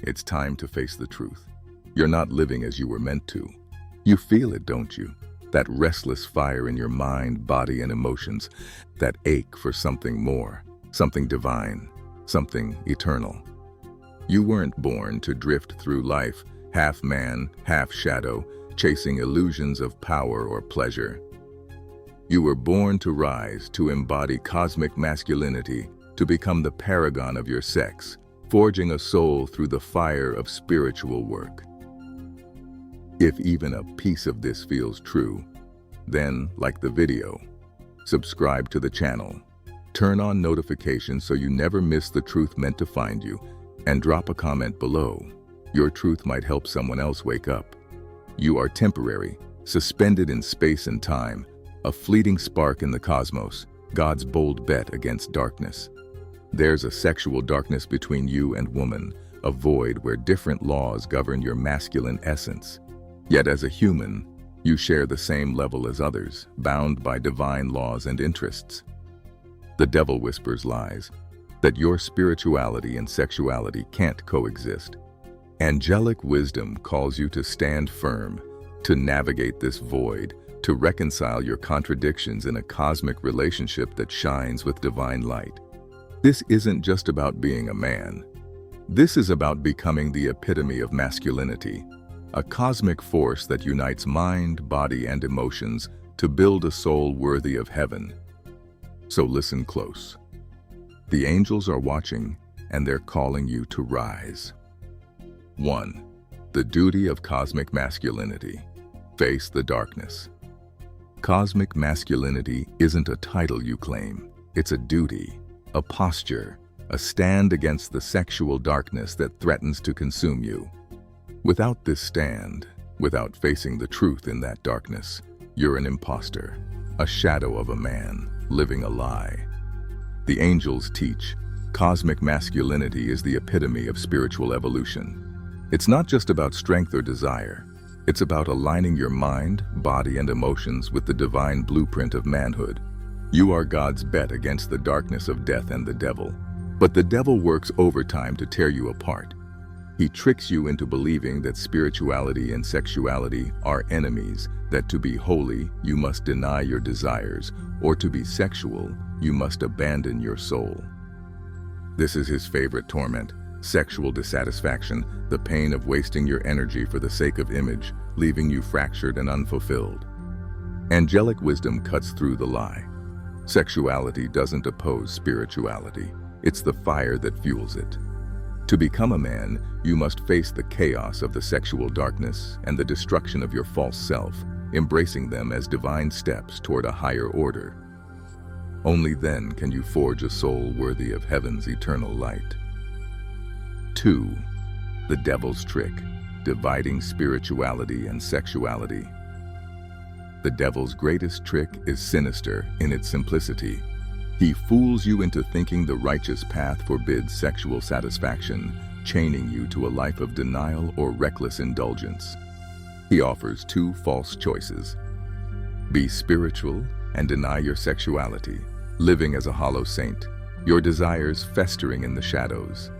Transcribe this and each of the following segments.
it's time to face the truth. You're not living as you were meant to. You feel it, don't you? That restless fire in your mind, body, and emotions. That ache for something more, something divine, something eternal. You weren't born to drift through life, half man, half shadow, chasing illusions of power or pleasure. You were born to rise, to embody cosmic masculinity, to become the paragon of your sex, forging a soul through the fire of spiritual work. If even a piece of this feels true, then, like the video, subscribe to the channel, turn on notifications so you never miss the truth meant to find you, and drop a comment below. Your truth might help someone else wake up. You are temporary, suspended in space and time, a fleeting spark in the cosmos, God's bold bet against darkness. There's a sexual darkness between you and woman, a void where different laws govern your masculine essence. Yet as a human, you share the same level as others, bound by divine laws and interests. The devil whispers lies, that your spirituality and sexuality can't coexist. Angelic wisdom calls you to stand firm, to navigate this void, to reconcile your contradictions in a cosmic relationship that shines with divine light. This isn't just about being a man. This is about becoming the epitome of masculinity, a cosmic force that unites mind, body, and emotions to build a soul worthy of heaven. So listen close. The angels are watching, and they're calling you to rise. 1. The duty of cosmic masculinity. Face the darkness. Cosmic masculinity isn't a title you claim. It's a duty, a posture, a stand against the sexual darkness that threatens to consume you. Without this stand, without facing the truth in that darkness, you're an imposter, a shadow of a man, living a lie. The angels teach, cosmic masculinity is the epitome of spiritual evolution. It's not just about strength or desire. It's about aligning your mind, body, and emotions with the divine blueprint of manhood. You are God's bet against the darkness of death and the devil. But the devil works overtime to tear you apart. He tricks you into believing that spirituality and sexuality are enemies, that to be holy, you must deny your desires, or to be sexual, you must abandon your soul. This is his favorite torment, sexual dissatisfaction, the pain of wasting your energy for the sake of image, leaving you fractured and unfulfilled. Angelic wisdom cuts through the lie. Sexuality doesn't oppose spirituality. It's the fire that fuels it. To become a man, you must face the chaos of the sexual darkness and the destruction of your false self, embracing them as divine steps toward a higher order. Only then can you forge a soul worthy of heaven's eternal light. 2. The devil's trick, dividing spirituality and sexuality. The devil's greatest trick is sinister in its simplicity. He fools you into thinking the righteous path forbids sexual satisfaction, chaining you to a life of denial or reckless indulgence. He offers two false choices. Be spiritual and deny your sexuality, living as a hollow saint, your desires festering in the shadows.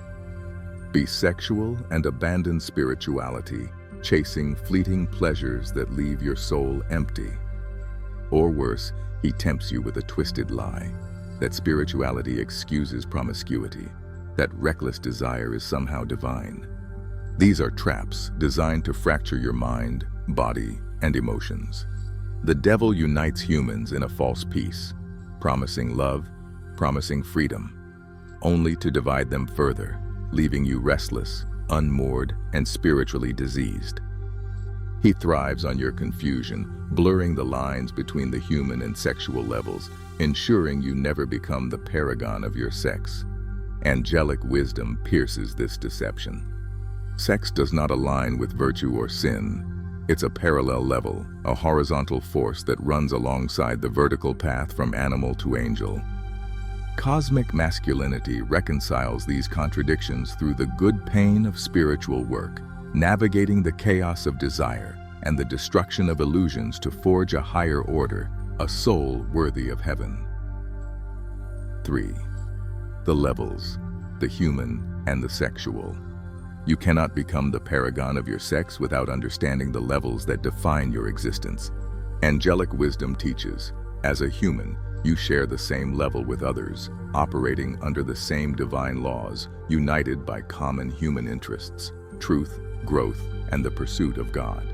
Be sexual and abandon spirituality, chasing fleeting pleasures that leave your soul empty. Or worse, he tempts you with a twisted lie, that spirituality excuses promiscuity, that reckless desire is somehow divine. These are traps designed to fracture your mind, body, and emotions. The devil unites humans in a false peace, promising love, promising freedom, only to divide them further, leaving you restless, unmoored, and spiritually diseased. He thrives on your confusion, blurring the lines between the human and sexual levels, ensuring you never become the paragon of your sex. Angelic wisdom pierces this deception. Sex does not align with virtue or sin. It's a parallel level, a horizontal force that runs alongside the vertical path from animal to angel. Cosmic masculinity reconciles these contradictions through the good pain of spiritual work, navigating the chaos of desire and the destruction of illusions to forge a higher order, a soul worthy of heaven. 3. The levels, the human and the sexual. You cannot become the paragon of your sex without understanding the levels that define your existence. Angelic wisdom teaches, as a human, you share the same level with others, operating under the same divine laws, united by common human interests, truth, growth, and the pursuit of God.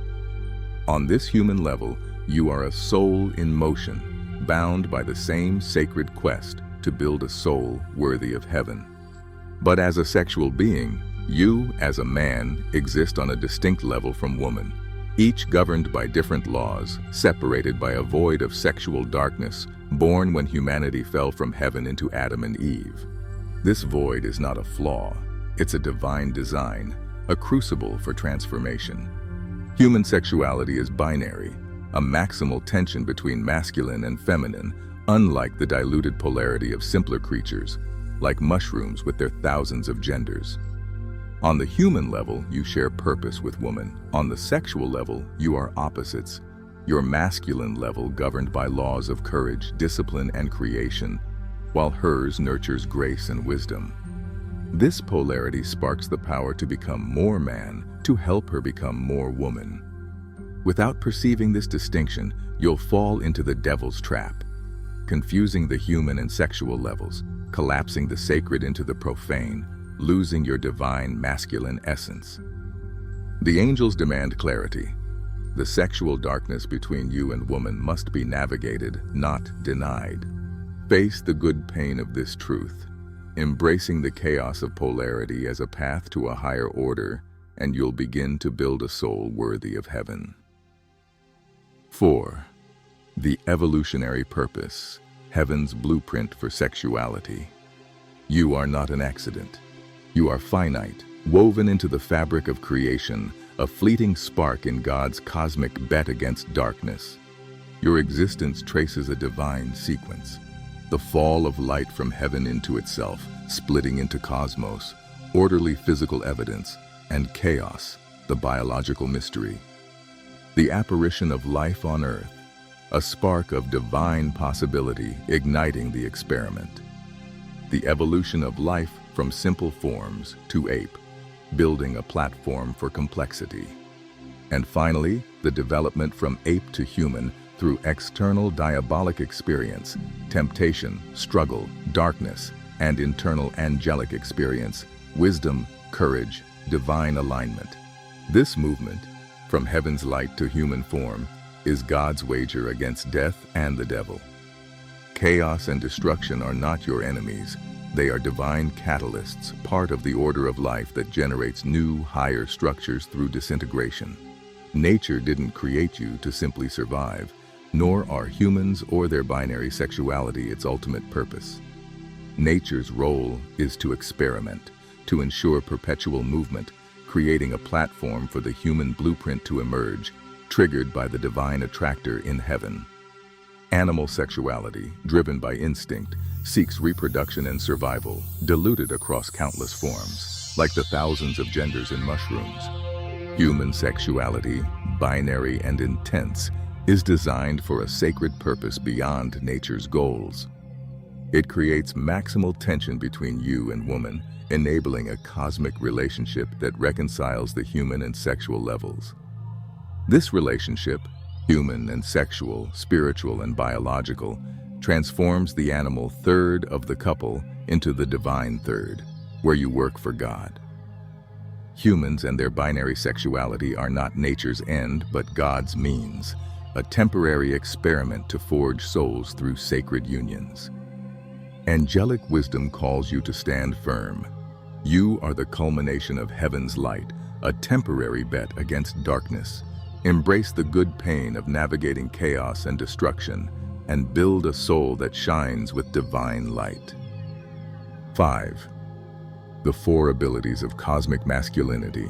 On this human level, you are a soul in motion, bound by the same sacred quest to build a soul worthy of heaven. But as a sexual being, you, as a man, exist on a distinct level from woman, each governed by different laws, separated by a void of sexual darkness, born when humanity fell from heaven into Adam and Eve. This void is not a flaw, it's a divine design, a crucible for transformation. Human sexuality is binary, a maximal tension between masculine and feminine, unlike the diluted polarity of simpler creatures, like mushrooms with their thousands of genders. On the human level, you share purpose with woman. On the sexual level, you are opposites. Your masculine level governed by laws of courage, discipline, and creation, while hers nurtures grace and wisdom. This polarity sparks the power to become more man, to help her become more woman. Without perceiving this distinction, you'll fall into the devil's trap, confusing the human and sexual levels, collapsing the sacred into the profane, losing your divine masculine essence. The angels demand clarity. The sexual darkness between you and woman must be navigated, not denied. Face the good pain of this truth, embracing the chaos of polarity as a path to a higher order, and you'll begin to build a soul worthy of heaven. 4. The evolutionary purpose, heaven's blueprint for sexuality. You are not an accident. You are finite, woven into the fabric of creation, a fleeting spark in God's cosmic bet against darkness. Your existence traces a divine sequence, the fall of light from heaven into itself, splitting into cosmos, orderly physical evidence, and chaos, the biological mystery. The apparition of life on earth, a spark of divine possibility igniting the experiment. The evolution of life from simple forms to ape, building a platform for complexity. And finally, the development from ape to human through external diabolic experience, temptation, struggle, darkness, and internal angelic experience, wisdom, courage, divine alignment. This movement, from heaven's light to human form, is God's wager against death and the devil. Chaos and destruction are not your enemies. They are divine catalysts, part of the order of life that generates new, higher structures through disintegration. Nature didn't create you to simply survive, nor are humans or their binary sexuality its ultimate purpose. Nature's role is to experiment, to ensure perpetual movement, creating a platform for the human blueprint to emerge, triggered by the divine attractor in heaven. Animal sexuality, driven by instinct, seeks reproduction and survival, diluted across countless forms, like the thousands of genders in mushrooms. Human sexuality, binary and intense, is designed for a sacred purpose beyond nature's goals. It creates maximal tension between you and woman, enabling a cosmic relationship that reconciles the human and sexual levels. This relationship, human and sexual, spiritual and biological, transforms the animal third of the couple into the divine third, where you work for God. Humans and their binary sexuality are not nature's end, but God's means, a temporary experiment to forge souls through sacred unions. Angelic wisdom calls you to stand firm. You are the culmination of heaven's light, a temporary bet against darkness. Embrace the good pain of navigating chaos and destruction, and build a soul that shines with divine light. 5. The 4 abilities of cosmic masculinity.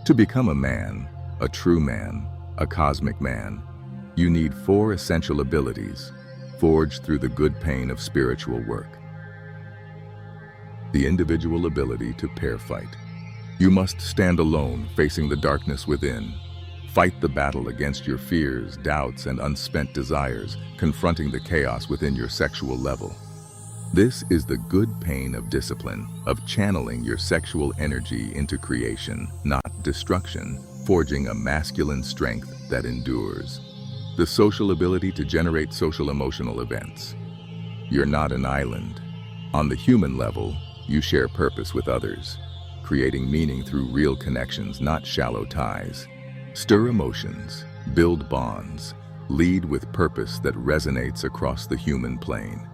To become a man, a true man, a cosmic man, you need 4 essential abilities, forged through the good pain of spiritual work. The individual ability to pair fight. You must stand alone, facing the darkness within. Fight the battle against your fears, doubts, and unspent desires, confronting the chaos within your sexual level. This is the good pain of discipline, of channeling your sexual energy into creation, not destruction, forging a masculine strength that endures. The social ability to generate social emotional events. You're not an island. On the human level, you share purpose with others, creating meaning through real connections, not shallow ties. Stir emotions, build bonds, lead with purpose that resonates across the human plane.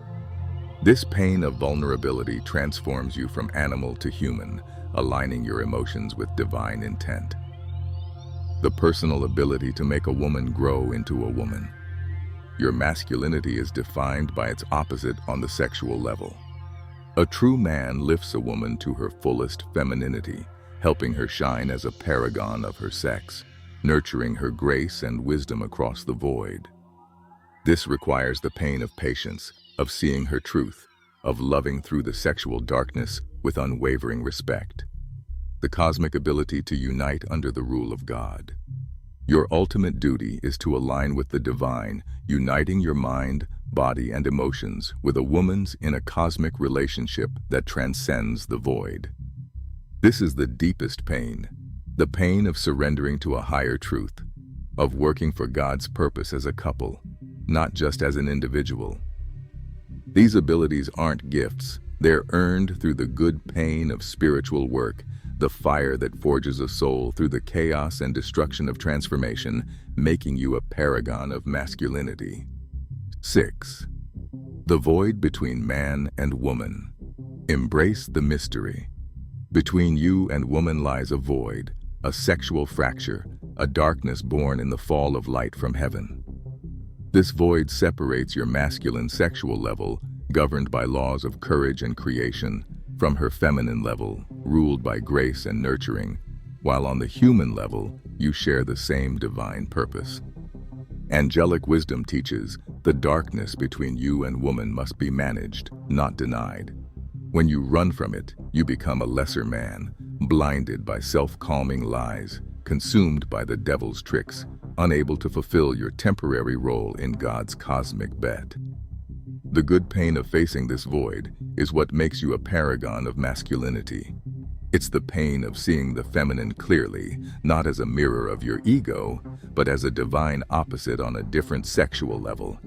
This pain of vulnerability transforms you from animal to human, aligning your emotions with divine intent. The personal ability to make a woman grow into a woman. Your masculinity is defined by its opposite on the sexual level. A true man lifts a woman to her fullest femininity, helping her shine as a paragon of her sex, nurturing her grace and wisdom across the void. This requires the pain of patience, of seeing her truth, of loving through the sexual darkness with unwavering respect. The cosmic ability to unite under the rule of God. Your ultimate duty is to align with the divine, uniting your mind, body, and emotions with a woman's in a cosmic relationship that transcends the void. This is the deepest pain, the pain of surrendering to a higher truth, of working for God's purpose as a couple, not just as an individual. These abilities aren't gifts, they're earned through the good pain of spiritual work, the fire that forges a soul through the chaos and destruction of transformation, making you a paragon of masculinity. 6. The void between man and woman. Embrace the mystery. Between you and woman lies a void, a sexual fracture, a darkness born in the fall of light from heaven. This void separates your masculine sexual level, governed by laws of courage and creation, from her feminine level, ruled by grace and nurturing, while on the human level, you share the same divine purpose. Angelic wisdom teaches the darkness between you and woman must be managed, not denied. When you run from it, you become a lesser man, blinded by self-calming lies, consumed by the devil's tricks, unable to fulfill your temporary role in God's cosmic bet. The good pain of facing this void is what makes you a paragon of masculinity. It's the pain of seeing the feminine clearly, not as a mirror of your ego, but as a divine opposite on a different sexual level.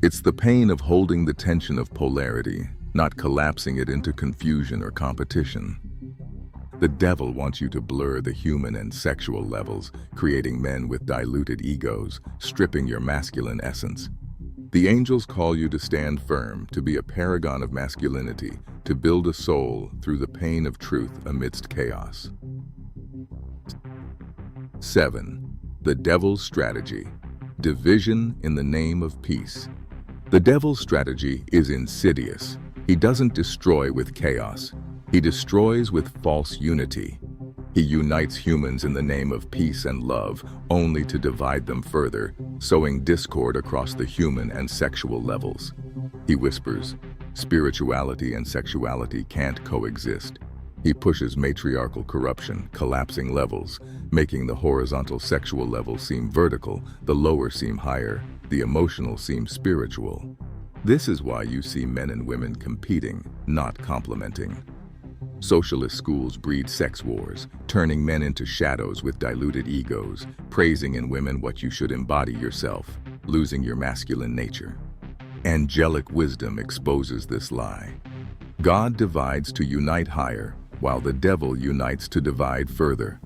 It's the pain of holding the tension of polarity, not collapsing it into confusion or competition. The devil wants you to blur the human and sexual levels, creating men with diluted egos, stripping your masculine essence. The angels call you to stand firm, to be a paragon of masculinity, to build a soul through the pain of truth amidst chaos. 7. The devil's strategy. Division in the name of peace. The devil's strategy is insidious. He doesn't destroy with chaos. He destroys with false unity. He unites humans in the name of peace and love, only to divide them further, sowing discord across the human and sexual levels. He whispers, spirituality and sexuality can't coexist. He pushes matriarchal corruption, collapsing levels, making the horizontal sexual level seem vertical, the lower seem higher, the emotional seem spiritual. This is why you see men and women competing, not complementing. Socialist schools breed sex wars, turning men into shadows with diluted egos, praising in women what you should embody yourself, losing your masculine nature. Angelic wisdom exposes this lie. God divides to unite higher, while the devil unites to divide further.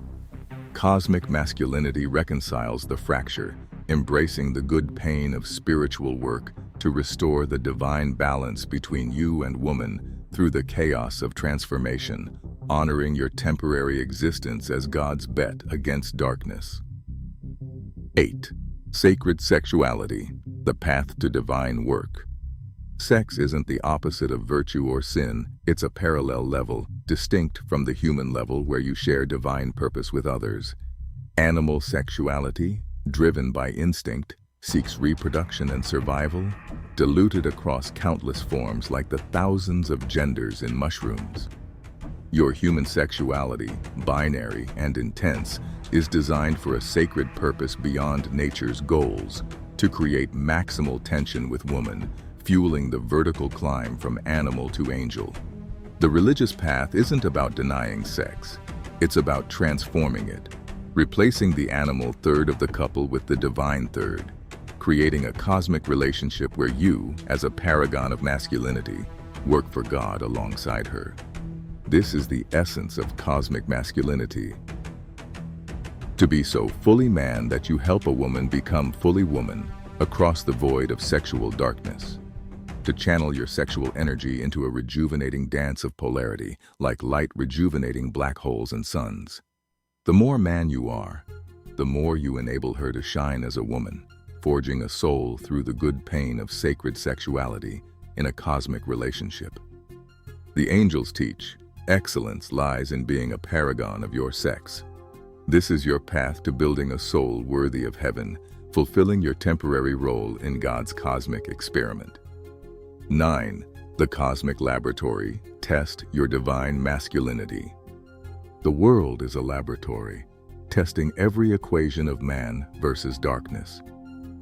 Cosmic masculinity reconciles the fracture, embracing the good pain of spiritual work to restore the divine balance between you and woman through the chaos of transformation, honoring your temporary existence as God's bet against darkness. 8. Sacred sexuality, the path to divine work. Sex isn't the opposite of virtue or sin, it's a parallel level, distinct from the human level where you share divine purpose with others. Animal sexuality, driven by instinct, seeks reproduction and survival, diluted across countless forms like the thousands of genders in mushrooms. Your human sexuality, binary and intense, is designed for a sacred purpose beyond nature's goals, to create maximal tension with woman, fueling the vertical climb from animal to angel. The religious path isn't about denying sex. It's about transforming it, replacing the animal third of the couple with the divine third, creating a cosmic relationship where you, as a paragon of masculinity, work for God alongside her. This is the essence of cosmic masculinity. To be so fully man that you help a woman become fully woman across the void of sexual darkness. To channel your sexual energy into a rejuvenating dance of polarity, like light rejuvenating black holes and suns. The more man you are, the more you enable her to shine as a woman, forging a soul through the good pain of sacred sexuality in a cosmic relationship. The angels teach, excellence lies in being a paragon of your sex. This is your path to building a soul worthy of heaven, fulfilling your temporary role in God's cosmic experiment. 9. The Cosmic Laboratory. Test your divine masculinity. The world is a laboratory, testing every equation of man versus darkness.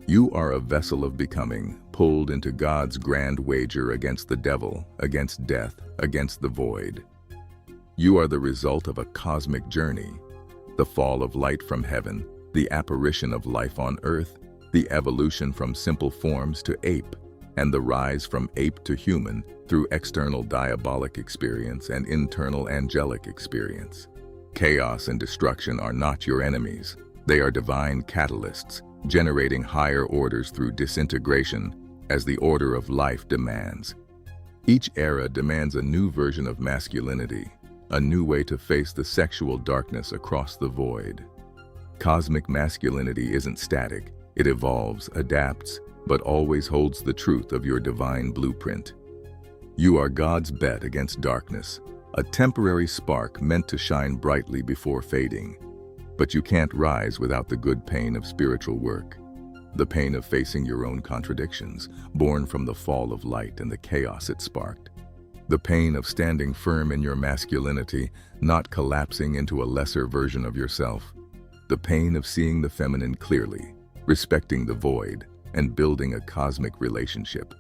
You are a vessel of becoming, pulled into God's grand wager against the devil, against death, against the void. You are the result of a cosmic journey, the fall of light from heaven, the apparition of life on earth, the evolution from simple forms to ape, and the rise from ape to human through external diabolic experience and internal angelic experience. Chaos and destruction are not your enemies. They are divine catalysts, generating higher orders through disintegration as the order of life demands. Each era demands a new version of masculinity, a new way to face the sexual darkness across the void. Cosmic masculinity isn't static. It evolves, adapts, but always holds the truth of your divine blueprint. You are God's bet against darkness, a temporary spark meant to shine brightly before fading. But you can't rise without the good pain of spiritual work, the pain of facing your own contradictions, born from the fall of light and the chaos it sparked. The pain of standing firm in your masculinity, not collapsing into a lesser version of yourself. The pain of seeing the feminine clearly, respecting the void, and building a cosmic relationship.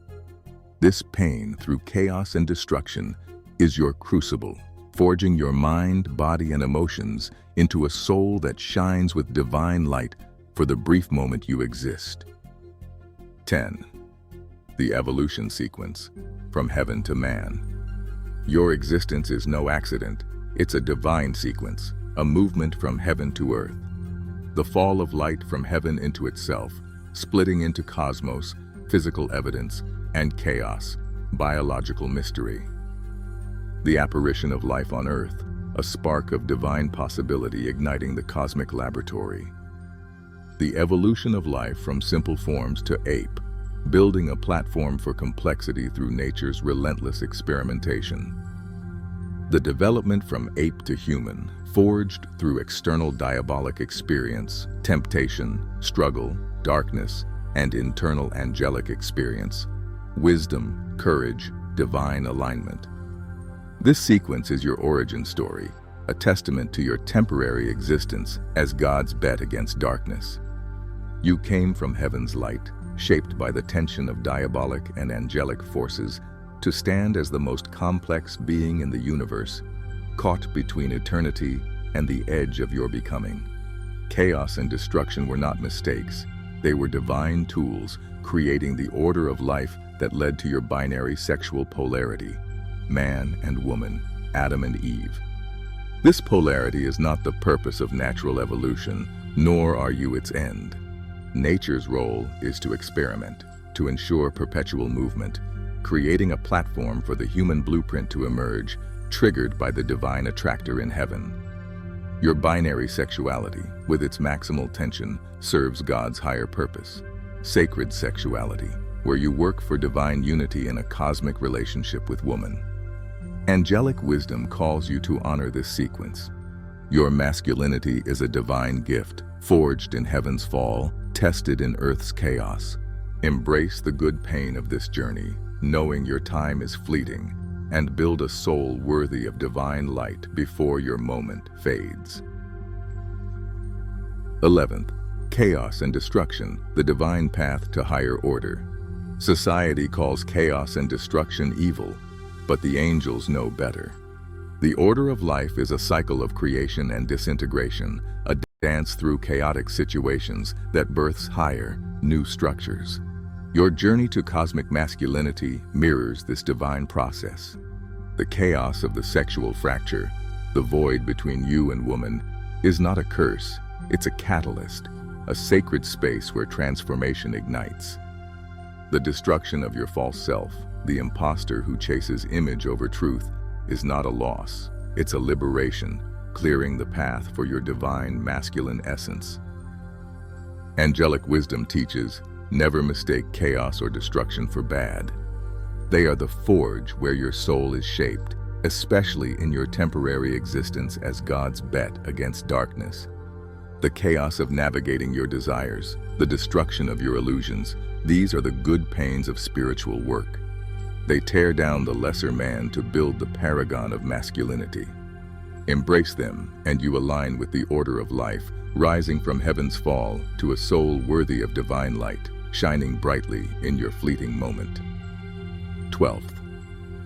This pain through chaos and destruction is your crucible, forging your mind, body, and emotions into a soul that shines with divine light for the brief moment you exist. 10. The evolution sequence, from heaven to man. Your existence is no accident. It's a divine sequence, a movement from heaven to earth. The fall of light from heaven into itself, splitting into cosmos, physical evidence, and chaos, biological mystery. The apparition of life on earth, a spark of divine possibility igniting the cosmic laboratory. The evolution of life from simple forms to ape, building a platform for complexity through nature's relentless experimentation. The development from ape to human, forged through external diabolic experience, temptation, struggle, darkness, and internal angelic experience, wisdom, courage, divine alignment. This sequence is your origin story, a testament to your temporary existence as God's bet against darkness. You came from heaven's light, shaped by the tension of diabolic and angelic forces, to stand as the most complex being in the universe, caught between eternity and the edge of your becoming. Chaos and destruction were not mistakes. They were divine tools, creating the order of life that led to your binary sexual polarity, man and woman, Adam and Eve. This polarity is not the purpose of natural evolution, nor are you its end. Nature's role is to experiment, to ensure perpetual movement, creating a platform for the human blueprint to emerge, triggered by the divine attractor in heaven. Your binary sexuality, with its maximal tension, serves God's higher purpose, sacred sexuality, where you work for divine unity in a cosmic relationship with woman. Angelic wisdom calls you to honor this sequence. Your masculinity is a divine gift, forged in heaven's fall, tested in earth's chaos. Embrace the good pain of this journey, knowing your time is fleeting, and build a soul worthy of divine light before your moment fades. 11th, chaos and destruction, the divine path to higher order. Society calls chaos and destruction evil, but the angels know better. The order of life is a cycle of creation and disintegration, a dance through chaotic situations that births higher, new structures. Your journey to cosmic masculinity mirrors this divine process. The chaos of the sexual fracture, the void between you and woman, is not a curse, it's a catalyst, a sacred space where transformation ignites. The destruction of your false self, the imposter who chases image over truth, is not a loss, it's a liberation, clearing the path for your divine masculine essence. Angelic wisdom teaches, never mistake chaos or destruction for bad. They are the forge where your soul is shaped, especially in your temporary existence as God's bet against darkness. The chaos of navigating your desires, the destruction of your illusions, these are the good pains of spiritual work. They tear down the lesser man to build the paragon of masculinity. Embrace them, and you align with the order of life, rising from heaven's fall to a soul worthy of divine light, shining brightly in your fleeting moment. 12th,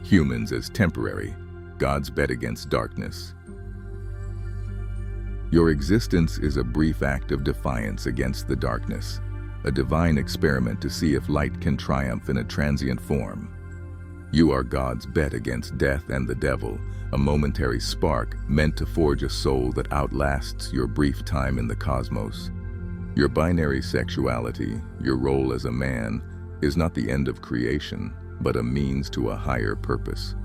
humans as temporary, God's bet against darkness. Your existence is a brief act of defiance against the darkness, a divine experiment to see if light can triumph in a transient form. You are God's bet against death and the devil, a momentary spark meant to forge a soul that outlasts your brief time in the cosmos. Your binary sexuality, your role as a man, is not the end of creation, but a means to a higher purpose.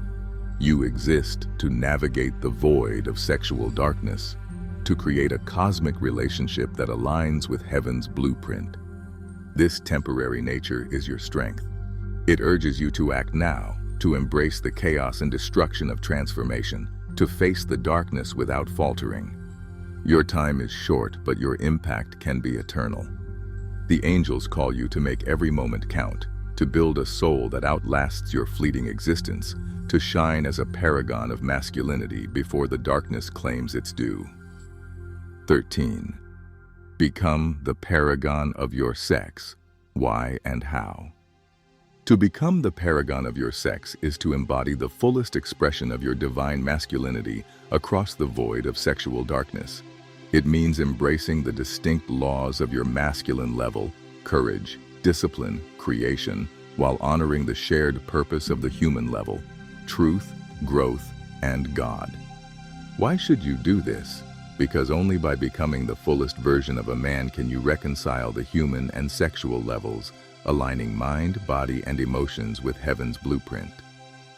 You exist to navigate the void of sexual darkness, to create a cosmic relationship that aligns with heaven's blueprint. This temporary nature is your strength. It urges you to act now, to embrace the chaos and destruction of transformation, to face the darkness without faltering. Your time is short, but your impact can be eternal. The angels call you to make every moment count, to build a soul that outlasts your fleeting existence, to shine as a paragon of masculinity before the darkness claims its due. 13. Become the paragon of your sex. Why and how? To become the paragon of your sex is to embody the fullest expression of your divine masculinity across the void of sexual darkness. It means embracing the distinct laws of your masculine level, courage, discipline, creation, while honoring the shared purpose of the human level, truth, growth, and God. Why should you do this? Because only by becoming the fullest version of a man can you reconcile the human and sexual levels, aligning mind, body, and emotions with heaven's blueprint.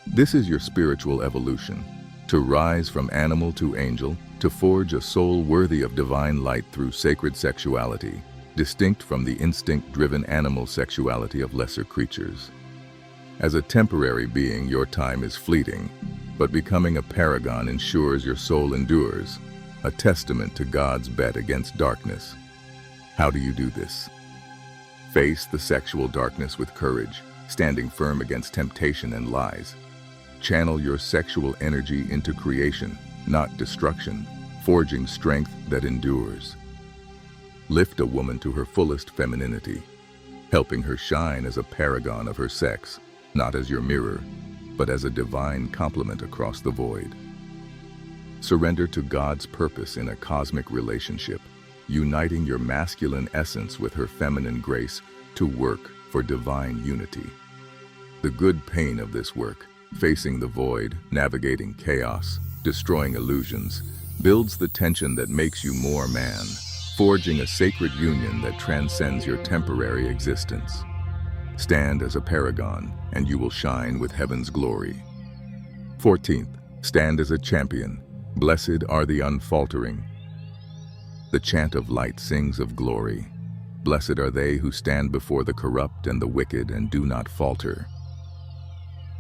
This is your spiritual evolution, to rise from animal to angel, to forge a soul worthy of divine light through sacred sexuality, distinct from the instinct-driven animal sexuality of lesser creatures. As a temporary being, your time is fleeting, but becoming a paragon ensures your soul endures, a testament to God's bet against darkness. How do you do this? Face the sexual darkness with courage, standing firm against temptation and lies. Channel your sexual energy into creation, not destruction, forging strength that endures. Lift a woman to her fullest femininity, helping her shine as a paragon of her sex, not as your mirror, but as a divine complement across the void. Surrender to God's purpose in a cosmic relationship, uniting your masculine essence with her feminine grace to work for divine unity. The good pain of this work, facing the void, navigating chaos, destroying illusions, builds the tension that makes you more man, forging a sacred union that transcends your temporary existence. Stand as a paragon, and you will shine with heaven's glory. 14th, stand as a champion. Blessed are the unfaltering. The chant of light sings of glory. Blessed are they who stand before the corrupt and the wicked and do not falter.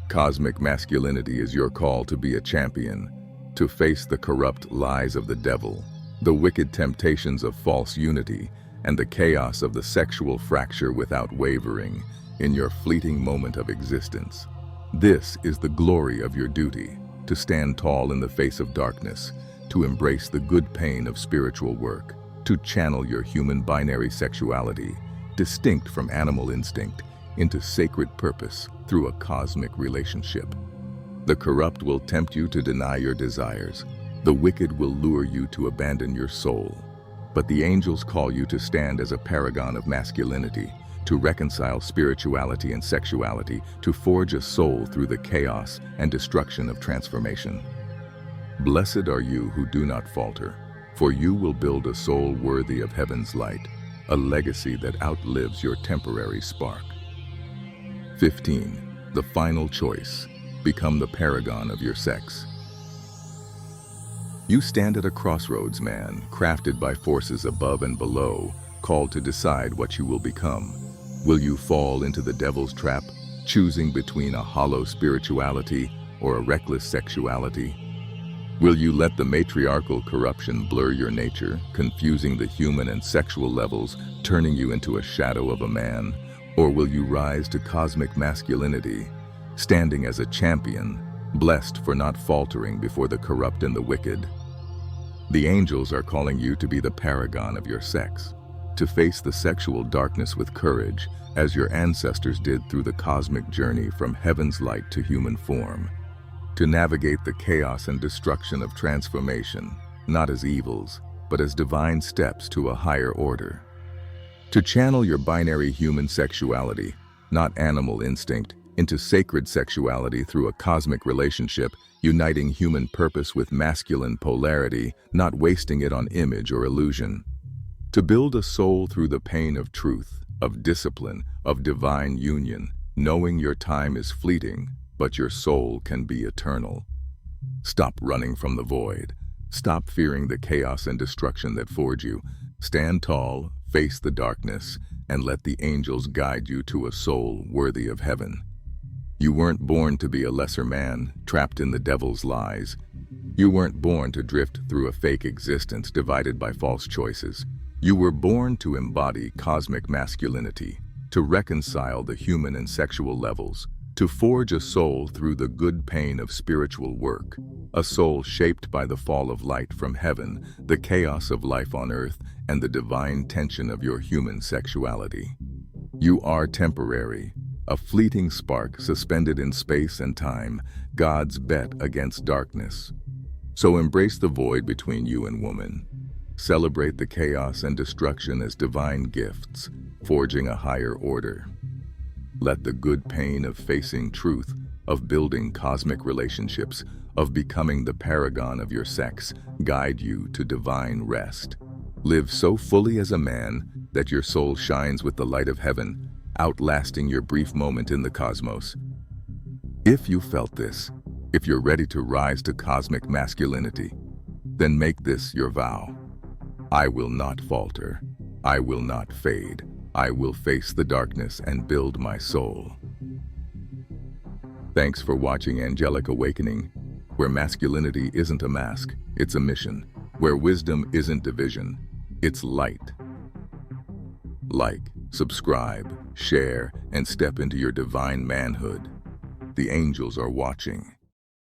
Cosmic masculinity is your call to be a champion, to face the corrupt lies of the devil, the wicked temptations of false unity, and the chaos of the sexual fracture without wavering in your fleeting moment of existence. This is the glory of your duty, to stand tall in the face of darkness, to embrace the good pain of spiritual work, to channel your human binary sexuality, distinct from animal instinct, into sacred purpose through a cosmic relationship. The corrupt will tempt you to deny your desires. The wicked will lure you to abandon your soul. But the angels call you to stand as a paragon of masculinity, to reconcile spirituality and sexuality, to forge a soul through the chaos and destruction of transformation. Blessed are you who do not falter, for you will build a soul worthy of heaven's light, a legacy that outlives your temporary spark. 15. The final choice. Become the paragon of your sex. You stand at a crossroads, man, crafted by forces above and below, called to decide what you will become. Will you fall into the devil's trap, choosing between a hollow spirituality or a reckless sexuality? Will you let the matriarchal corruption blur your nature, confusing the human and sexual levels, turning you into a shadow of a man? Or will you rise to cosmic masculinity, standing as a champion, blessed for not faltering before the corrupt and the wicked? The angels are calling you to be the paragon of your sex, to face the sexual darkness with courage, as your ancestors did through the cosmic journey from heaven's light to human form, to navigate the chaos and destruction of transformation, not as evils, but as divine steps to a higher order. To channel your binary human sexuality, not animal instinct, into sacred sexuality through a cosmic relationship, uniting human purpose with masculine polarity, not wasting it on image or illusion. To build a soul through the pain of truth, of discipline, of divine union, knowing your time is fleeting, but your soul can be eternal. Stop running from the void. Stop fearing the chaos and destruction that forge you. Stand tall, face the darkness, and let the angels guide you to a soul worthy of heaven. You weren't born to be a lesser man, trapped in the devil's lies. You weren't born to drift through a fake existence divided by false choices. You were born to embody cosmic masculinity, to reconcile the human and sexual levels, to forge a soul through the good pain of spiritual work, a soul shaped by the fall of light from heaven, the chaos of life on earth, and the divine tension of your human sexuality. You are temporary, a fleeting spark suspended in space and time, God's bet against darkness. So embrace the void between you and woman. Celebrate the chaos and destruction as divine gifts, forging a higher order. Let the good pain of facing truth, of building cosmic relationships, of becoming the paragon of your sex, guide you to divine rest. Live so fully as a man that your soul shines with the light of heaven, outlasting your brief moment in the cosmos. If you felt this, if you're ready to rise to cosmic masculinity, then make this your vow. I will not falter. I will not fade. I will face the darkness and build my soul. Thanks for watching Angelic Awakening, where masculinity isn't a mask, it's a mission. Where wisdom isn't division, it's light. Like, subscribe, share, and step into your divine manhood. The angels are watching.